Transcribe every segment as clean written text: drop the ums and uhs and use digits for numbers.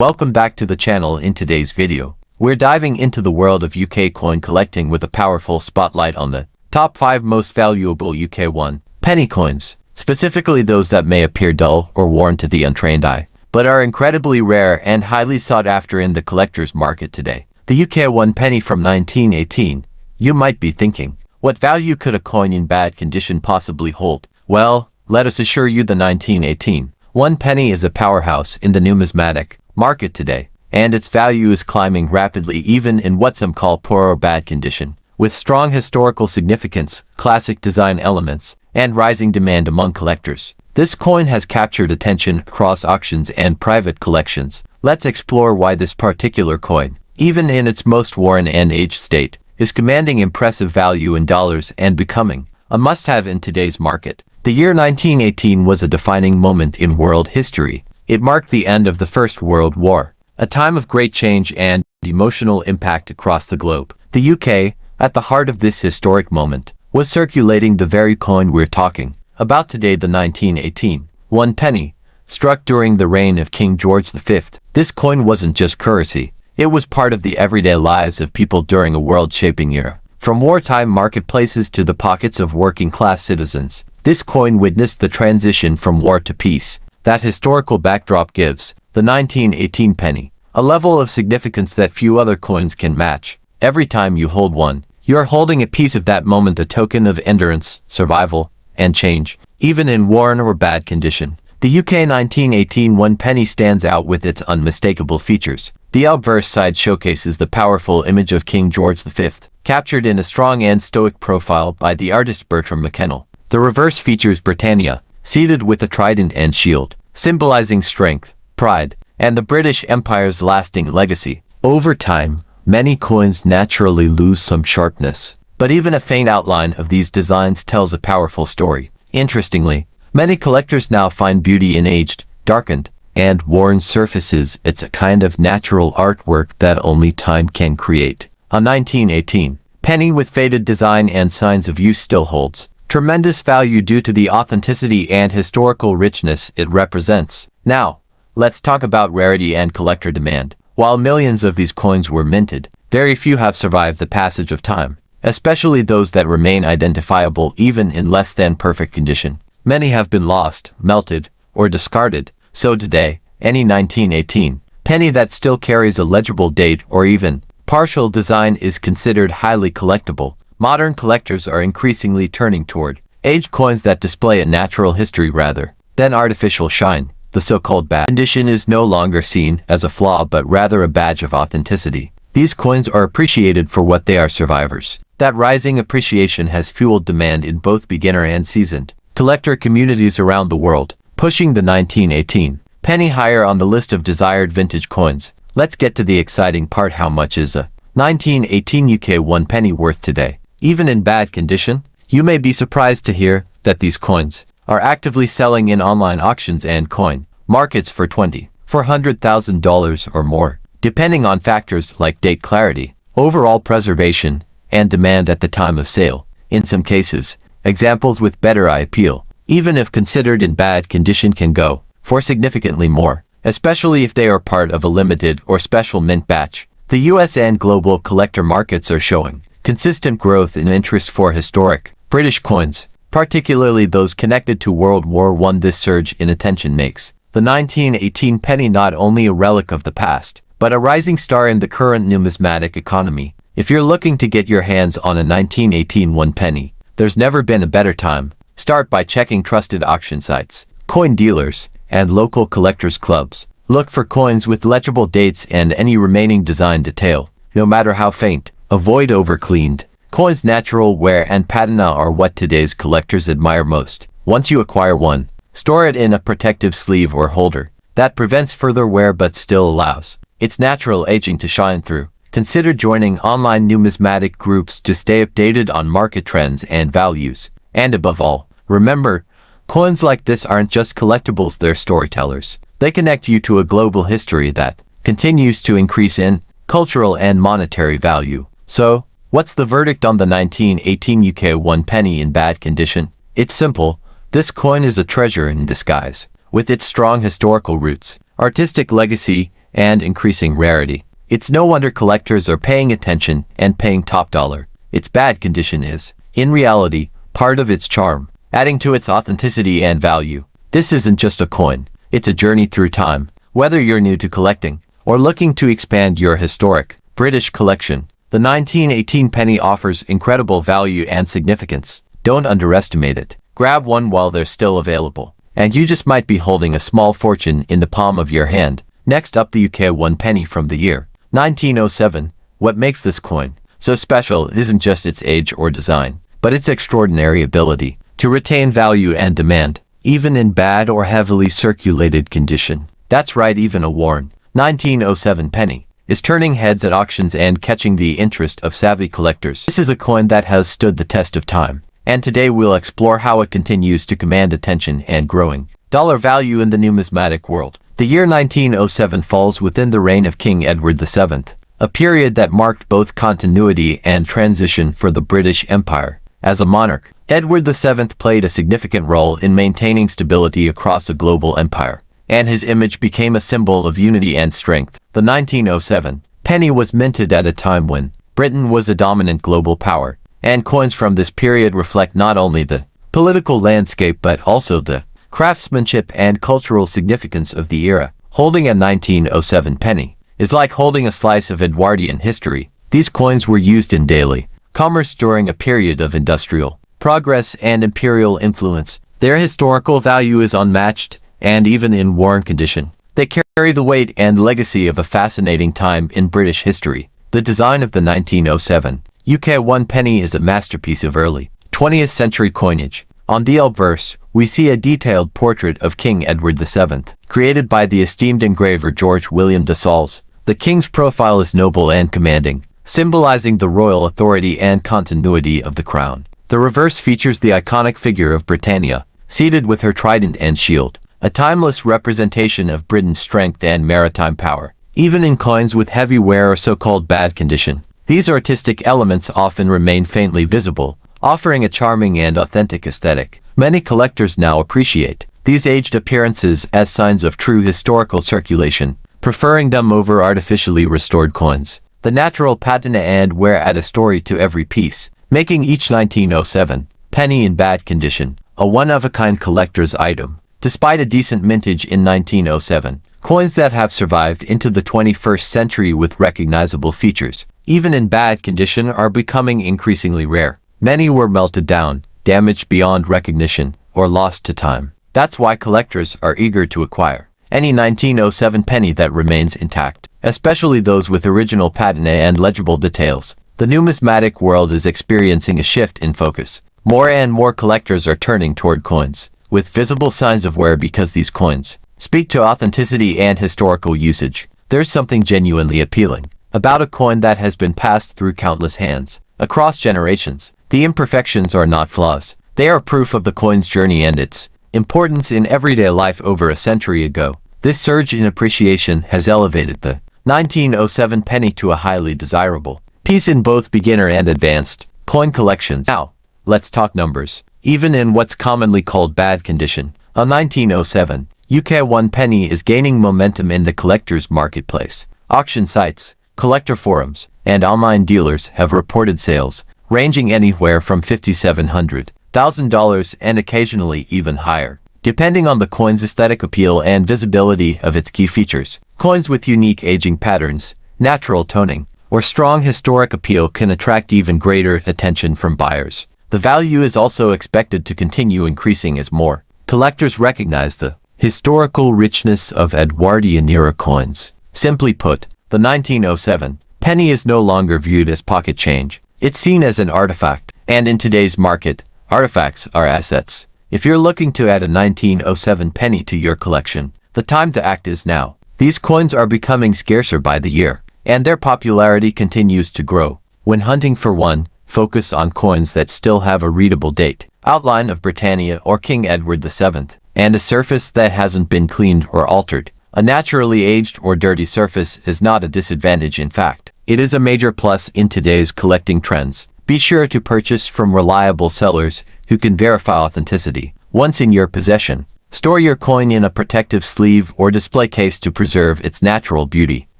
Welcome back to the channel. In today's video, we're diving into the world of UK coin collecting with a powerful spotlight on the top 5 most valuable UK 1 penny coins, specifically those that may appear dull or worn to the untrained eye, but are incredibly rare and highly sought after in the collector's market today. The UK 1 penny from 1918. You might be thinking, what value could a coin in bad condition possibly hold? Well, let us assure you the 1918 1 penny is a powerhouse in the numismatic market today, and its value is climbing rapidly even in what some call poor or bad condition. With strong historical significance, classic design elements, and rising demand among collectors, this coin has captured attention across auctions and private collections. Let's explore why this particular coin, even in its most worn and aged state, is commanding impressive value in dollars and becoming a must-have in today's market. The year 1918 was a defining moment in world history. It marked the end of the First World War, a time of great change and emotional impact across the globe. The UK, at the heart of this historic moment, was circulating the very coin we're talking about today, the 1918 1 penny, struck during the reign of King George V. This coin wasn't just currency, it was part of the everyday lives of people during a world-shaping era. From wartime marketplaces to the pockets of working-class citizens, this coin witnessed the transition from war to peace. That historical backdrop gives the 1918 penny a level of significance that few other coins can match. Every time you hold one, you are holding a piece of that moment, a token of endurance, survival, and change, even in worn or bad condition. The UK 1918 1 penny stands out with its unmistakable features. The obverse side showcases the powerful image of King George V, captured in a strong and stoic profile by the artist Bertram McKennell. The reverse features Britannia, seated with a trident and shield, symbolizing strength, pride, and the British Empire's lasting legacy. Over time, many coins naturally lose some sharpness, but even a faint outline of these designs tells a powerful story. Interestingly, many collectors now find beauty in aged, darkened, and worn surfaces. It's a kind of natural artwork that only time can create. A 1918 penny with faded design and signs of use still holds tremendous value due to the authenticity and historical richness it represents. Now, let's talk about rarity and collector demand. While millions of these coins were minted, very few have survived the passage of time, especially those that remain identifiable even in less than perfect condition. Many have been lost, melted, or discarded, so today, any 1918 penny that still carries a legible date or even partial design is considered highly collectible. Modern collectors are increasingly turning toward aged coins that display a natural history rather than artificial shine. The so-called bad condition is no longer seen as a flaw but rather a badge of authenticity. These coins are appreciated for what they are, survivors. That rising appreciation has fueled demand in both beginner and seasoned collector communities around the world, pushing the 1918 penny higher on the list of desired vintage coins. Let's get to the exciting part. How much is a 1918 UK 1 penny worth today? Even in bad condition, you may be surprised to hear that these coins are actively selling in online auctions and coin markets for $20,000–$400,000 or more, depending on factors like date clarity, overall preservation, and demand at the time of sale. In some cases, examples with better eye appeal, even if considered in bad condition, can go for significantly more, especially if they are part of a limited or special mint batch. The US and global collector markets are showing consistent growth in interest for historic British coins, particularly those connected to World War I. This surge in attention makes the 1918 penny not only a relic of the past, but a rising star in the current numismatic economy. If you're looking to get your hands on a 1918 1 penny, there's never been a better time. Start by checking trusted auction sites, coin dealers, and local collectors clubs. Look for coins with legible dates and any remaining design detail, no matter how faint. Avoid overcleaned coins. Natural wear and patina are what today's collectors admire most. Once you acquire one, store it in a protective sleeve or holder that prevents further wear but still allows its natural aging to shine through. Consider joining online numismatic groups to stay updated on market trends and values. And above all, remember, coins like this aren't just collectibles, they're storytellers. They connect you to a global history that continues to increase in cultural and monetary value. So, what's the verdict on the 1918 UK 1 penny in bad condition? It's simple. This coin is a treasure in disguise. With its strong historical roots, artistic legacy, and increasing rarity. It's no wonder collectors are paying attention and paying top dollar. Its bad condition is, in reality, part of its charm, adding to its authenticity and value. This isn't just a coin, it's a journey through time. Whether you're new to collecting or looking to expand your historic British collection, the 1918 penny offers incredible value and significance. Don't underestimate it. Grab one while they're still available, and you just might be holding a small fortune in the palm of your hand. Next up, the UK 1 penny from the year 1907. What makes this coin so special isn't just its age or design, but its extraordinary ability to retain value and demand, even in bad or heavily circulated condition. That's right, even a worn 1907 penny is turning heads at auctions and catching the interest of savvy collectors. This is a coin that has stood the test of time, and today we'll explore how it continues to command attention and growing dollar value in the numismatic world. The year 1907 falls within the reign of King Edward VII, a period that marked both continuity and transition for the British Empire. As a monarch, Edward VII played a significant role in maintaining stability across a global empire, and his image became a symbol of unity and strength. The 1907 penny was minted at a time when Britain was a dominant global power, and coins from this period reflect not only the political landscape but also the craftsmanship and cultural significance of the era. Holding a 1907 penny is like holding a slice of Edwardian history. These coins were used in daily commerce during a period of industrial progress and imperial influence. Their historical value is unmatched, and even in worn condition, they carry the weight and legacy of a fascinating time in British history. The design of the 1907 UK 1 penny is a masterpiece of early 20th century coinage. On the obverse, we see a detailed portrait of King Edward VII, created by the esteemed engraver George William de Saules. The king's profile is noble and commanding, symbolizing the royal authority and continuity of the crown. The reverse features the iconic figure of Britannia, seated with her trident and shield, a timeless representation of Britain's strength and maritime power. Even in coins with heavy wear or so-called bad condition, these artistic elements often remain faintly visible, offering a charming and authentic aesthetic. Many collectors now appreciate these aged appearances as signs of true historical circulation, preferring them over artificially restored coins. The natural patina and wear add a story to every piece, making each 1907 penny in bad condition a one-of-a-kind collector's item. Despite a decent mintage in 1907, coins that have survived into the 21st century with recognizable features, even in bad condition, are becoming increasingly rare. Many were melted down, damaged beyond recognition, or lost to time. That's why collectors are eager to acquire any 1907 penny that remains intact, especially those with original patina and legible details. The numismatic world is experiencing a shift in focus. More and more collectors are turning toward coins with visible signs of wear because these coins speak to authenticity and historical usage. There's something genuinely appealing about a coin that has been passed through countless hands across generations. The imperfections are not flaws. They are proof of the coin's journey and its importance in everyday life over a century ago. This surge in appreciation has elevated the 1907 penny to a highly desirable piece in both beginner and advanced coin collections. Now, let's talk numbers. Even in what's commonly called bad condition, a 1907 UK 1 penny is gaining momentum in the collector's marketplace. Auction sites, collector forums, and online dealers have reported sales ranging anywhere from $5,700, $1,000 and occasionally even higher, depending on the coin's aesthetic appeal and visibility of its key features. Coins with unique aging patterns, natural toning, or strong historic appeal can attract even greater attention from buyers. The value is also expected to continue increasing as more collectors recognize the historical richness of Edwardian-era coins. Simply put, the 1907 penny is no longer viewed as pocket change. It's seen as an artifact, and in today's market, artifacts are assets. If you're looking to add a 1907 penny to your collection, the time to act is now. These coins are becoming scarcer by the year, and their popularity continues to grow. When hunting for one, focus on coins that still have a readable date, outline of Britannia or King Edward VII, and a surface that hasn't been cleaned or altered. A naturally aged or dirty surface is not a disadvantage. In fact, it is a major plus in today's collecting trends. Be sure to purchase from reliable sellers who can verify authenticity. Once in your possession, Store your coin in a protective sleeve or display case to preserve its natural beauty.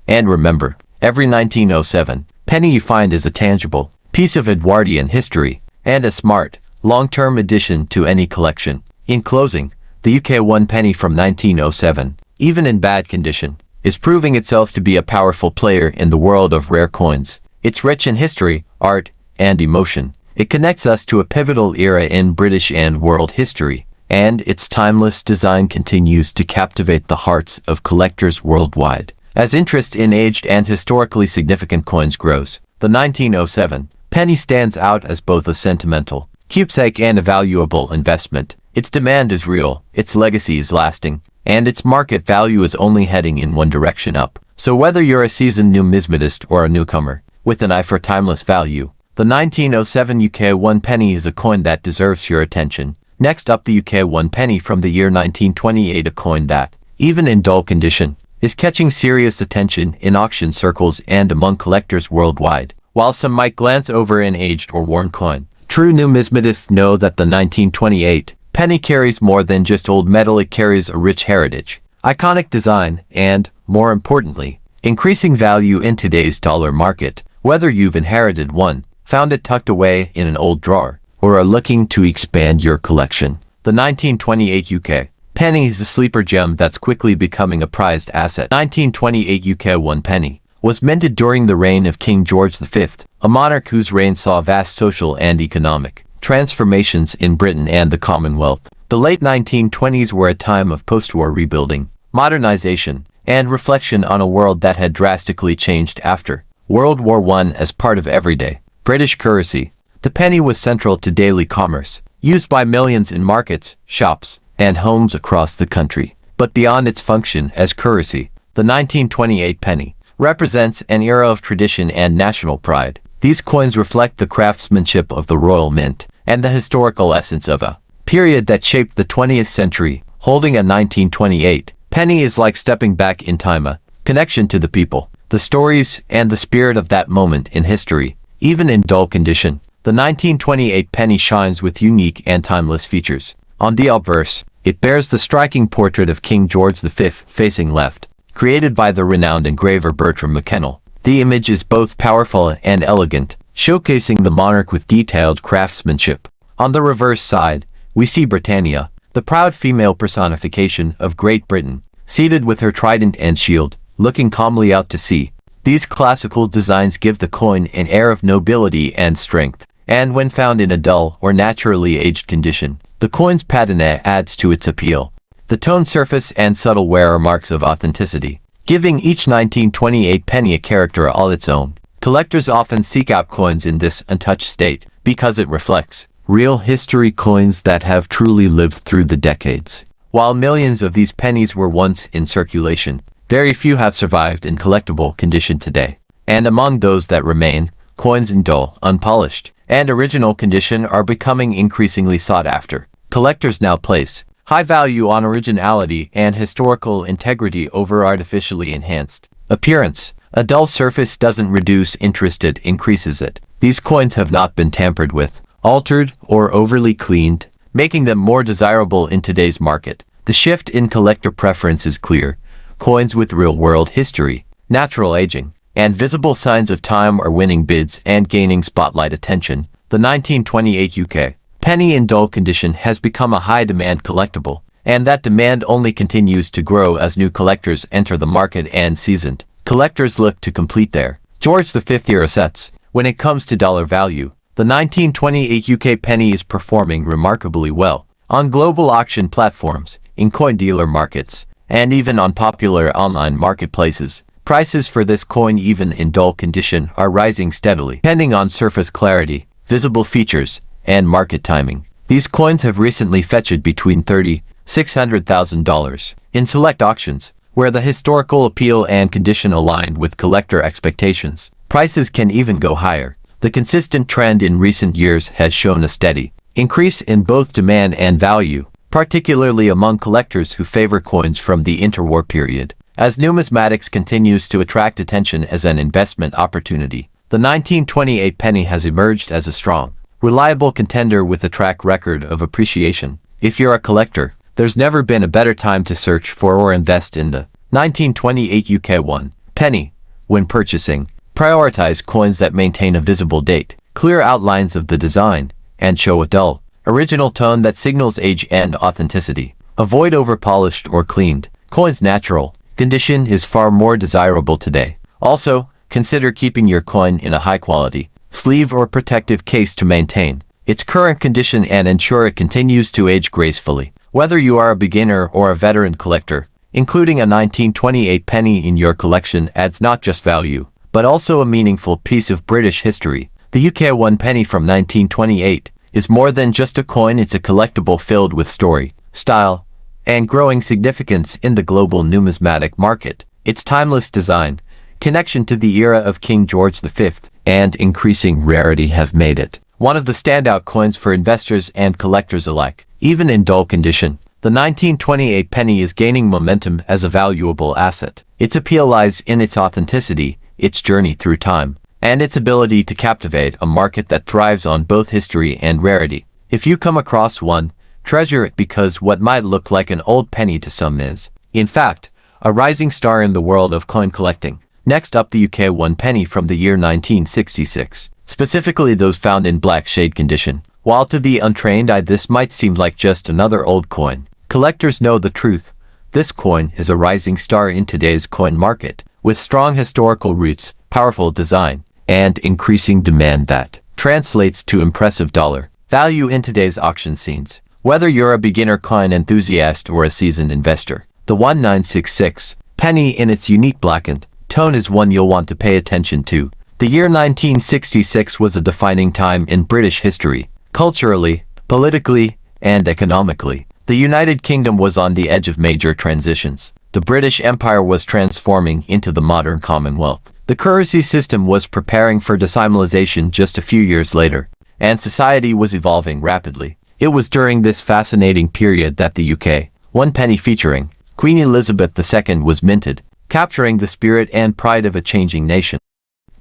And remember, every 1907 penny you find is a tangible piece of Edwardian history and a smart, long-term addition to any collection. In closing, the UK 1 penny from 1907, even in bad condition, is proving itself to be a powerful player in the world of rare coins. It's rich in history, art, and emotion. It connects us to a pivotal era in British and world history, and its timeless design continues to captivate the hearts of collectors worldwide. As interest in aged and historically significant coins grows, the 1907 penny stands out as both a sentimental keepsake and a valuable investment. Its demand is real, its legacy is lasting, and its market value is only heading in one direction up. So whether you're a seasoned numismatist or a newcomer with an eye for timeless value, the 1907 UK 1 penny is a coin that deserves your attention. Next up, the UK 1 penny from the year 1928, a coin that, even in dull condition, is catching serious attention in auction circles and among collectors worldwide. While some might glance over an aged or worn coin, true numismatists know that the 1928 penny carries more than just old metal. It carries a rich heritage, iconic design, and, more importantly, increasing value in today's dollar market. Whether you've inherited one, found it tucked away in an old drawer, or are looking to expand your collection, the 1928 UK penny is a sleeper gem that's quickly becoming a prized asset. 1928 UK 1 penny was minted during the reign of King George V, a monarch whose reign saw vast social and economic transformations in Britain and the Commonwealth. The late 1920s were a time of post-war rebuilding, modernization, and reflection on a world that had drastically changed after World War I. As part of everyday British currency, the penny was central to daily commerce, used by millions in markets, shops, and homes across the country. But beyond its function as currency, the 1928 penny represents an era of tradition and national pride. These coins reflect the craftsmanship of the Royal Mint and the historical essence of a period that shaped the 20th century. Holding a 1928 penny is like stepping back in time, a connection to the people, the stories, and the spirit of that moment in history. Even in dull condition, the 1928 penny shines with unique and timeless features. On the obverse, it bears the striking portrait of King George V facing left, created by the renowned engraver Bertram McKennell. The image is both powerful and elegant, showcasing the monarch with detailed craftsmanship. On the reverse side, we see Britannia, the proud female personification of Great Britain, seated with her trident and shield, looking calmly out to sea. These classical designs give the coin an air of nobility and strength, and when found in a dull or naturally aged condition, the coin's patina adds to its appeal. The toned surface and subtle wear are marks of authenticity, giving each 1928 penny a character all its own. Collectors often seek out coins in this untouched state because it reflects real history, coins that have truly lived through the decades. While millions of these pennies were once in circulation, very few have survived in collectible condition today. And among those that remain, coins in dull, unpolished, and original condition are becoming increasingly sought after. Collectors now place high value on originality and historical integrity over artificially enhanced appearance. A dull surface doesn't reduce interest, it increases it. These coins have not been tampered with, altered, or overly cleaned, making them more desirable in today's market. The shift in collector preference is clear. Coins with real-world history, natural aging, and visible signs of time are winning bids and gaining spotlight attention. The 1928 UK penny in dull condition has become a high-demand collectible, and that demand only continues to grow as new collectors enter the market and seasoned collectors look to complete their George V era sets. When it comes to dollar value, the 1928 UK penny is performing remarkably well on global auction platforms, in coin dealer markets, and even on popular online marketplaces. Prices for this coin, even in dull condition, are rising steadily, depending on surface clarity, visible features, and market timing. These coins have recently fetched between $30,000–$600,000 in select auctions, where the historical appeal and condition align with collector expectations. Prices can even go higher. The consistent trend in recent years has shown a steady increase in both demand and value, particularly among collectors who favor coins from the interwar period. As numismatics continues to attract attention as an investment opportunity, the 1928 penny has emerged as a strong, reliable contender with a track record of appreciation. If you're a collector, there's never been a better time to search for or invest in the 1928 UK1 penny. When purchasing, prioritize coins that maintain a visible date, clear outlines of the design, and show a dull, original tone that signals age and authenticity. Avoid over-polished or cleaned coins. Natural condition is far more desirable today. Also, consider keeping your coin in a high-quality sleeve or protective case to maintain its current condition and ensure it continues to age gracefully. Whether you are a beginner or a veteran collector, including a 1928 penny in your collection adds not just value, but also a meaningful piece of British history. The UK1 penny from 1928 is more than just a coin. It's a collectible filled with story, style, and growing significance in the global numismatic market. Its timeless design, connection to the era of King George V, and increasing rarity have made it one of the standout coins for investors and collectors alike. Even in dull condition, the 1928 penny is gaining momentum as a valuable asset. Its appeal lies in its authenticity, its journey through time, and its ability to captivate a market that thrives on both history and rarity. If you come across one, treasure it, because what might look like an old penny to some is, in fact, a rising star in the world of coin collecting. Next up, the UK1 penny from the year 1966, specifically those found in black shade condition. While to the untrained eye this might seem like just another old coin, collectors know the truth. This coin is a rising star in today's coin market, with strong historical roots, powerful design, and increasing demand that translates to impressive dollar value in today's auction scenes. Whether you're a beginner coin enthusiast or a seasoned investor, the 1966 penny in its unique blackened tone is one you'll want to pay attention to. The year 1966 was a defining time in British history. Culturally, politically, and economically, the United Kingdom was on the edge of major transitions. The British Empire was transforming into the modern Commonwealth. The currency system was preparing for decimalization just a few years later, and society was evolving rapidly. It was during this fascinating period that the UK1 penny featuring Queen Elizabeth II was minted, capturing the spirit and pride of a changing nation.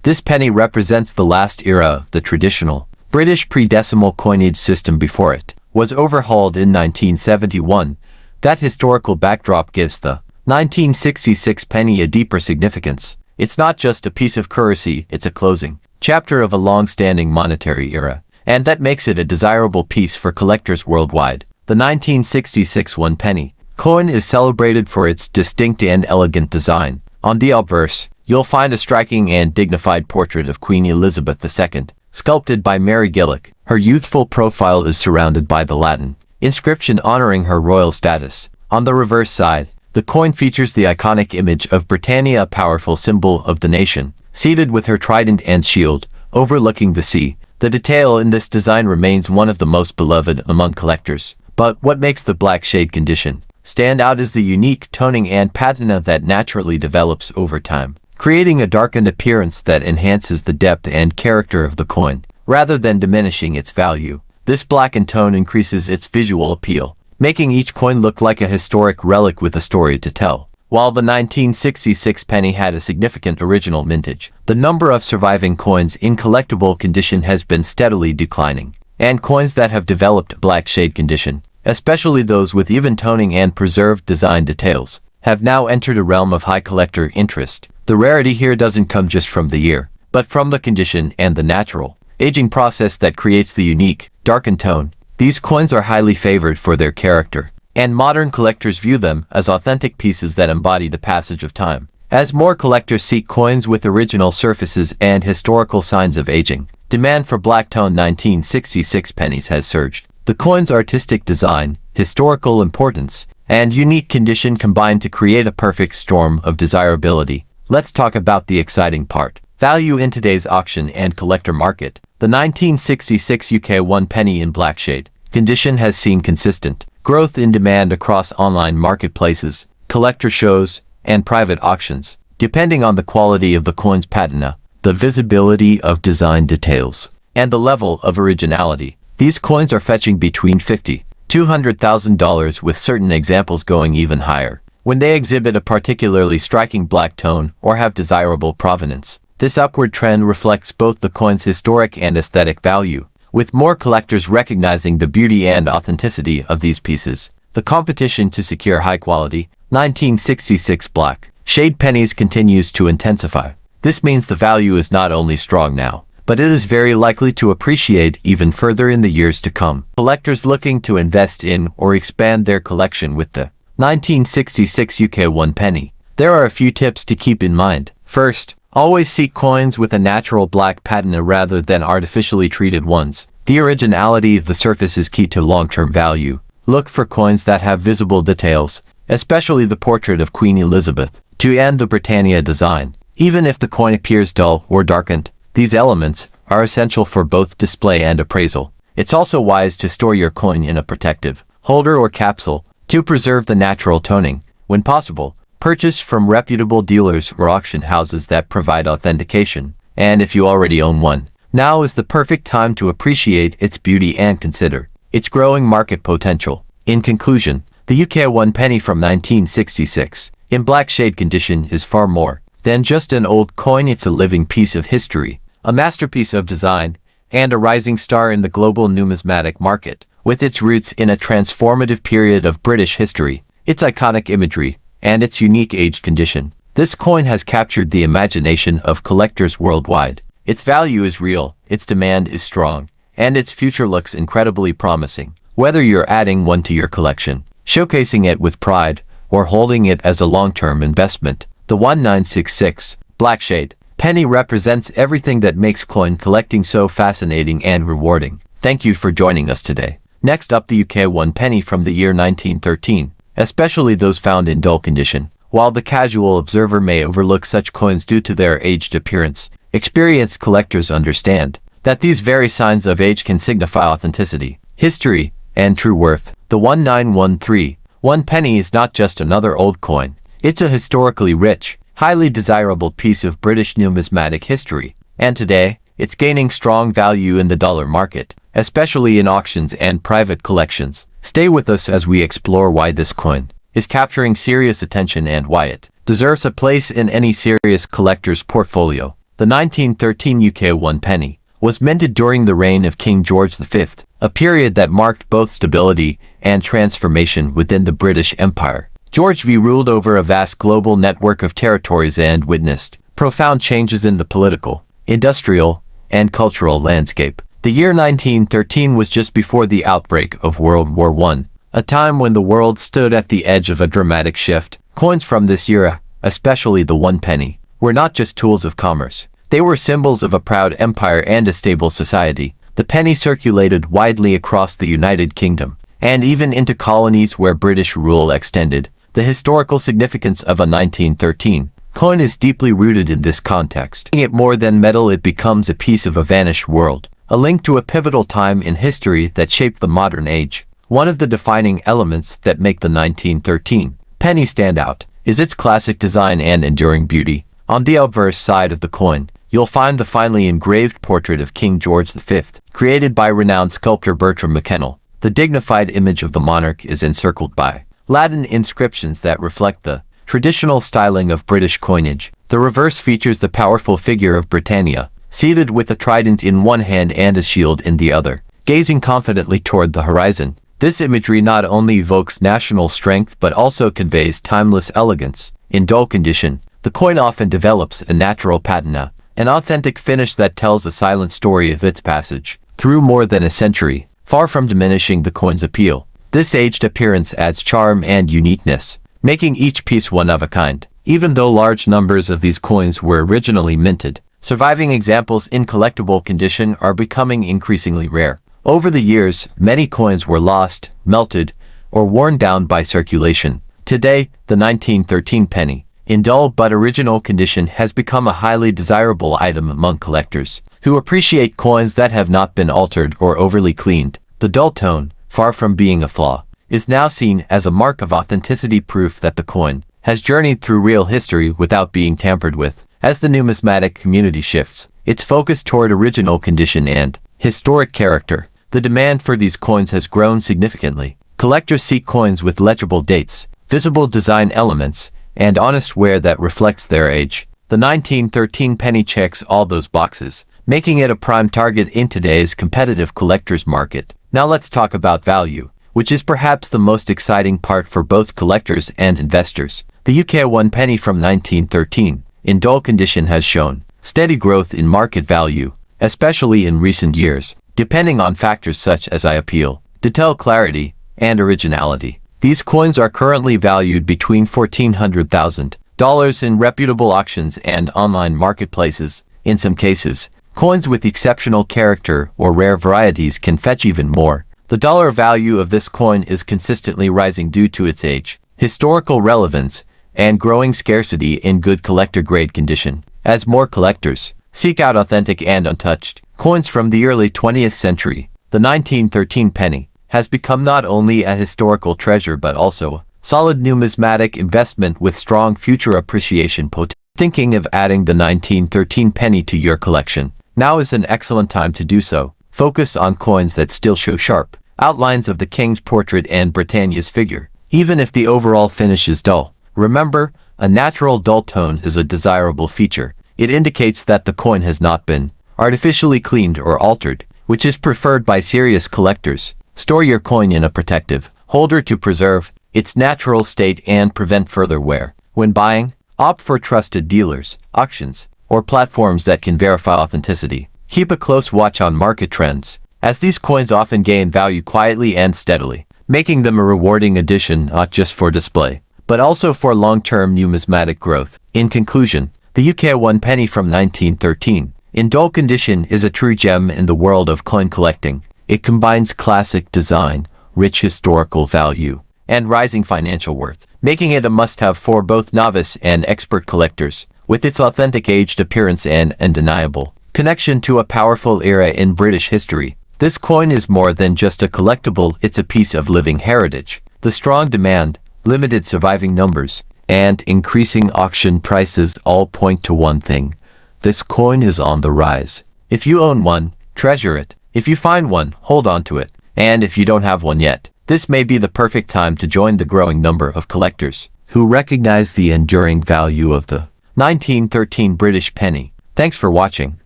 This penny represents the last era of the traditional British pre-decimal coinage system. Before it was overhauled in 1971. That historical backdrop gives the 1966 penny a deeper significance. It's not just a piece of currency, it's a closing chapter of a long-standing monetary era, and that makes it a desirable piece for collectors worldwide. The 1966 one penny coin is celebrated for its distinct and elegant design. On the obverse, you'll find a striking and dignified portrait of Queen Elizabeth II, sculpted by Mary Gillick. Her youthful profile is surrounded by the Latin inscription honoring her royal status. On the reverse side, the coin features the iconic image of Britannia, a powerful symbol of the nation, seated with her trident and shield, overlooking the sea. The detail in this design remains one of the most beloved among collectors. But what makes the black shade condition stand out is the unique toning and patina that naturally develops over time, creating a darkened appearance that enhances the depth and character of the coin, rather than diminishing its value. This blackened tone increases its visual appeal, making each coin look like a historic relic with a story to tell. While the 1966 penny had a significant original mintage, the number of surviving coins in collectible condition has been steadily declining, and coins that have developed black shade condition, especially those with even toning and preserved design details, have now entered a realm of high collector interest. The rarity here doesn't come just from the year, but from the condition and the natural aging process that creates the unique, darkened tone. These coins are highly favored for their character, and modern collectors view them as authentic pieces that embody the passage of time. As more collectors seek coins with original surfaces and historical signs of aging, demand for black-toned 1966 pennies has surged. The coin's artistic design, historical importance, and unique condition combine to create a perfect storm of desirability. Let's talk about the exciting part: value in today's auction and collector market. The 1966 UK1 penny in black shade condition has seen consistent growth in demand across online marketplaces, collector shows, and private auctions. Depending on the quality of the coin's patina, the visibility of design details, and the level of originality, these coins are fetching between $50,000 to $200,000, with certain examples going even higher when they exhibit a particularly striking black tone or have desirable provenance. This upward trend reflects both the coin's historic and aesthetic value, with more collectors recognizing the beauty and authenticity of these pieces. The competition to secure high-quality, 1966 black shade pennies continues to intensify. This means the value is not only strong now, but it is very likely to appreciate even further in the years to come. Collectors looking to invest in or expand their collection with the 1966 UK 1 penny. There are a few tips to keep in mind. First, always seek coins with a natural black patina rather than artificially treated ones. The originality of the surface is key to long-term value. Look for coins that have visible details, especially the portrait of Queen Elizabeth II and the Britannia design. Even if the coin appears dull or darkened, these elements are essential for both display and appraisal. It's also wise to store your coin in a protective holder or capsule to preserve the natural toning. When possible, purchase from reputable dealers or auction houses that provide authentication. And if you already own one, now is the perfect time to appreciate its beauty and consider its growing market potential. In conclusion, the UK 1 penny from 1966, in black shade condition, is far more than just an old coin. It's a living piece of history, a masterpiece of design, and a rising star in the global numismatic market. With its roots in a transformative period of British history, its iconic imagery, and its unique age condition, this coin has captured the imagination of collectors worldwide. Its value is real, its demand is strong, and its future looks incredibly promising. Whether you're adding one to your collection, showcasing it with pride, or holding it as a long-term investment, the 1966 black shade penny represents everything that makes coin collecting so fascinating and rewarding. Thank you for joining us today. Next up, the UK 1 penny from the year 1913, especially those found in dull condition. While the casual observer may overlook such coins due to their aged appearance, experienced collectors understand that these very signs of age can signify authenticity, history, and true worth. The 1913 1 penny is not just another old coin. It's a historically rich, highly desirable piece of British numismatic history, and today, it's gaining strong value in the dollar market, especially in auctions and private collections. Stay with us as we explore why this coin is capturing serious attention and why it deserves a place in any serious collector's portfolio. The 1913 UK 1 penny was minted during the reign of King George V, a period that marked both stability and transformation within the British Empire. George V ruled over a vast global network of territories and witnessed profound changes in the political, industrial, and cultural landscape. The year 1913 was just before the outbreak of World War I, a time when the world stood at the edge of a dramatic shift. Coins from this era, especially the 1 penny, were not just tools of commerce. They were symbols of a proud empire and a stable society. The penny circulated widely across the United Kingdom, and even into colonies where British rule extended. The historical significance of a 1913 coin is deeply rooted in this context. Making it more than metal, it becomes a piece of a vanished world, a link to a pivotal time in history that shaped the modern age. One of the defining elements that make the 1913 penny stand out is its classic design and enduring beauty. On the obverse side of the coin, you'll find the finely engraved portrait of King George V, created by renowned sculptor Bertram McKennell. The dignified image of the monarch is encircled by Latin inscriptions that reflect the traditional styling of British coinage. The reverse features the powerful figure of Britannia, seated with a trident in one hand and a shield in the other, gazing confidently toward the horizon. This imagery not only evokes national strength but also conveys timeless elegance. In dull condition, the coin often develops a natural patina, an authentic finish that tells a silent story of its passage through more than a century. Far from diminishing the coin's appeal, this aged appearance adds charm and uniqueness, making each piece one of a kind. Even though large numbers of these coins were originally minted, surviving examples in collectible condition are becoming increasingly rare. Over the years, many coins were lost, melted, or worn down by circulation. Today, the 1913 penny, in dull but original condition, has become a highly desirable item among collectors who appreciate coins that have not been altered or overly cleaned. The dull tone, far from being a flaw, is now seen as a mark of authenticity, proof that the coin has journeyed through real history without being tampered with. As the numismatic community shifts its focus toward original condition and historic character, the demand for these coins has grown significantly. Collectors seek coins with legible dates, visible design elements, and honest wear that reflects their age. The 1913 penny checks all those boxes, making it a prime target in today's competitive collector's market. Now let's talk about value. which is perhaps the most exciting part for both collectors and investors. The UK 1 penny from 1913, in dull condition, has shown steady growth in market value, especially in recent years, depending on factors such as eye appeal, detail clarity, and originality. These coins are currently valued between $1,400,000 in reputable auctions and online marketplaces. In some cases, coins with exceptional character or rare varieties can fetch even more. The dollar value of this coin is consistently rising due to its age, historical relevance, and growing scarcity in good collector-grade condition. As more collectors seek out authentic and untouched coins from the early 20th century, the 1913 penny has become not only a historical treasure but also a solid numismatic investment with strong future appreciation potential. Thinking of adding the 1913 penny to your collection? Now is an excellent time to do so. Focus on coins that still show sharp outlines of the king's portrait and Britannia's figure, even if the overall finish is dull. Remember, a natural dull tone is a desirable feature. It indicates that the coin has not been artificially cleaned or altered, which is preferred by serious collectors. Store your coin in a protective holder to preserve its natural state and prevent further wear. When buying, opt for trusted dealers, auctions, or platforms that can verify authenticity. Keep a close watch on market trends, as these coins often gain value quietly and steadily, making them a rewarding addition not just for display, but also for long-term numismatic growth. In conclusion, the UK 1 penny from 1913, in dull condition, is a true gem in the world of coin collecting. It combines classic design, rich historical value, and rising financial worth, making it a must-have for both novice and expert collectors. With its authentic aged appearance and undeniable connection to a powerful era in British history, this coin is more than just a collectible, it's a piece of living heritage. The strong demand, limited surviving numbers, and increasing auction prices all point to one thing: this coin is on the rise. If you own one, treasure it. If you find one, hold on to it. And if you don't have one yet, this may be the perfect time to join the growing number of collectors who recognize the enduring value of the 1913 British penny. Thanks for watching,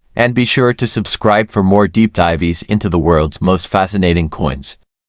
and be sure to subscribe for more deep dives into the world's most fascinating coins.